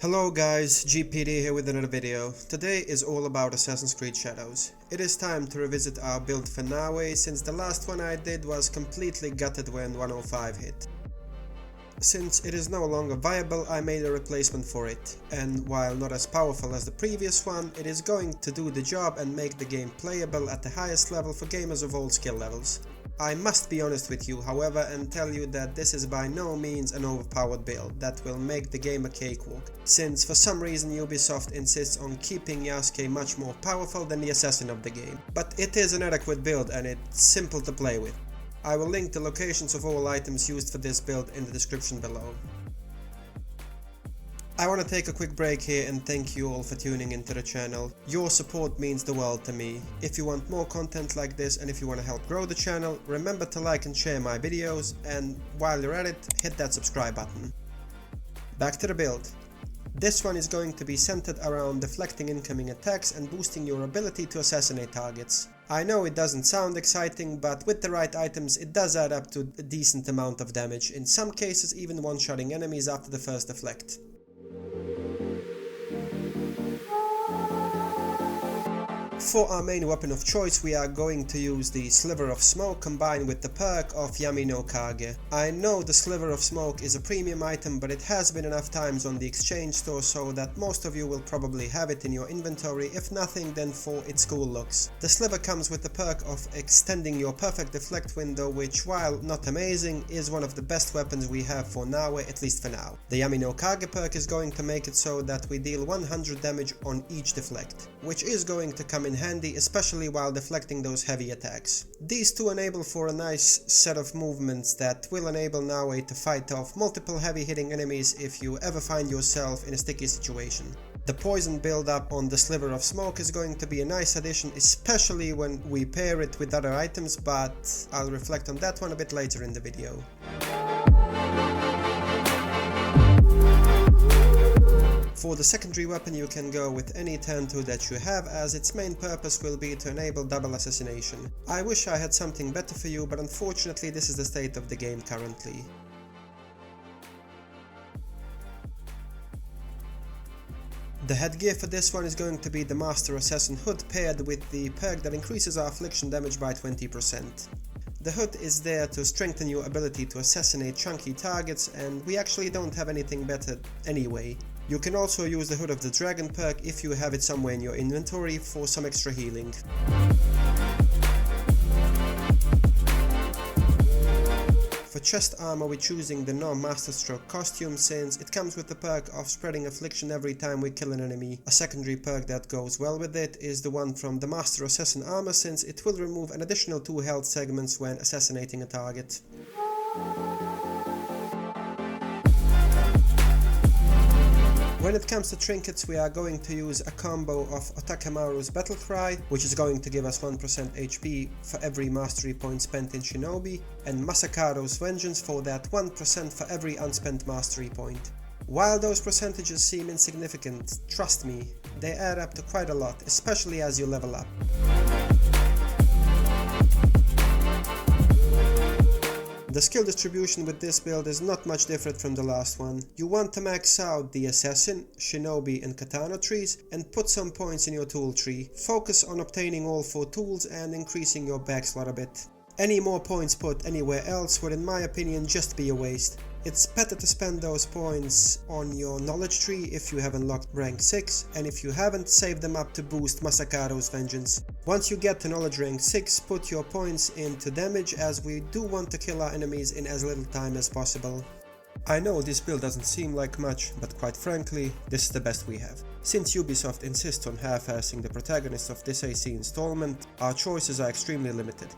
Hello guys, GPD here with another video. Today is all about Assassin's Creed Shadows. It is time to revisit our build for Naoe, since the last one I did was completely gutted when 105 hit. Since it is no longer viable, I made a replacement for it, and while not as powerful as the previous one, it is going to do the job and make the game playable at the highest level for gamers of all skill levels. I must be honest with you, however, and tell you that this is by no means an overpowered build that will make the game a cakewalk, since for some reason Ubisoft insists on keeping Yasuke much more powerful than the assassin of the game. But it is an adequate build and it's simple to play with. I will link the locations of all items used for this build in the description below. I want to take a quick break here and thank you all for tuning into the channel. Your support means the world to me. If you want more content like this and if you want to help grow the channel, remember to like and share my videos, and while you're at it, hit that subscribe button. Back to the build. This one is going to be centered around deflecting incoming attacks and boosting your ability to assassinate targets. I know it doesn't sound exciting, but with the right items it does add up to a decent amount of damage, in some cases even one-shotting enemies after the first deflect. For our main weapon of choice, we are going to use the Sliver of Smoke combined with the perk of Yami no Kage. I know the Sliver of Smoke is a premium item, but it has been enough times on the exchange store so that most of you will probably have it in your inventory, if nothing then for its cool looks. The Sliver comes with the perk of extending your perfect deflect window, which, while not amazing, is one of the best weapons we have for Naoe, at least for now. The Yami no Kage perk is going to make it so that we deal 100 damage on each deflect, which is going to come in handy, especially while deflecting those heavy attacks. These two enable for a nice set of movements that will enable Naoe to fight off multiple heavy hitting enemies if you ever find yourself in a sticky situation. The poison build up on the Sliver of Smoke is going to be a nice addition, especially when we pair it with other items, but I'll reflect on that one a bit later in the video. For the secondary weapon you can go with any turn 2 that you have, as its main purpose will be to enable double assassination. I wish I had something better for you, but unfortunately this is the state of the game currently. The headgear for this one is going to be the Master Assassin hood paired with the perk that increases our affliction damage by 20%. The hood is there to strengthen your ability to assassinate chunky targets, and we actually don't have anything better anyway. You can also use the Hood of the Dragon perk if you have it somewhere in your inventory for some extra healing. For chest armor, we're choosing the non-Master Stroke costume, since it comes with the perk of spreading affliction every time we kill an enemy. A secondary perk that goes well with it is the one from the Master Assassin armor, since it will remove an additional 2 health segments when assassinating a target. When it comes to trinkets, we are going to use a combo of Otakemaru's Battle Cry, which is going to give us 1% HP for every mastery point spent in Shinobi, and Masakaro's Vengeance for that 1% for every unspent mastery point. While those percentages seem insignificant, trust me, they add up to quite a lot, especially as you level up. The skill distribution with this build is not much different from the last one. You want to max out the Assassin, Shinobi and Katana trees and put some points in your tool tree. Focus on obtaining all 4 tools and increasing your back slot a bit. Any more points put anywhere else would, in my opinion, just be a waste. It's better to spend those points on your knowledge tree if you have unlocked rank 6, and if you haven't, save them up to boost Masakaro's Vengeance. Once you get to knowledge rank 6, put your points into damage, as we do want to kill our enemies in as little time as possible. I know this build doesn't seem like much, but quite frankly, this is the best we have. Since Ubisoft insists on half-assing the protagonist of this AC installment, our choices are extremely limited.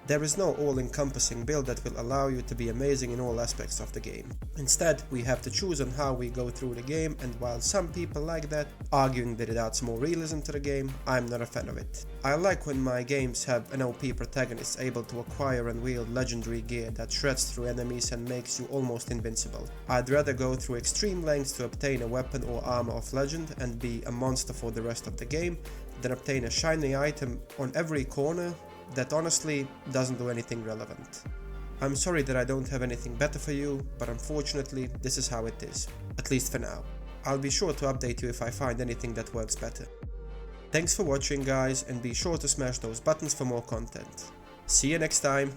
There is no all-encompassing build that will allow you to be amazing in all aspects of the game. Instead, we have to choose on how we go through the game, and while some people like that, arguing that it adds more realism to the game, I'm not a fan of it. I like when my games have an OP protagonist able to acquire and wield legendary gear that shreds through enemies and makes you almost invincible. I'd rather go through extreme lengths to obtain a weapon or armor of legend and be a monster for the rest of the game, than obtain a shiny item on every corner that honestly doesn't do anything relevant. I'm sorry that I don't have anything better for you, but unfortunately this is how it is, at least for now. I'll be sure to update you if I find anything that works better. Thanks for watching guys, and be sure to smash those buttons for more content. See you next time!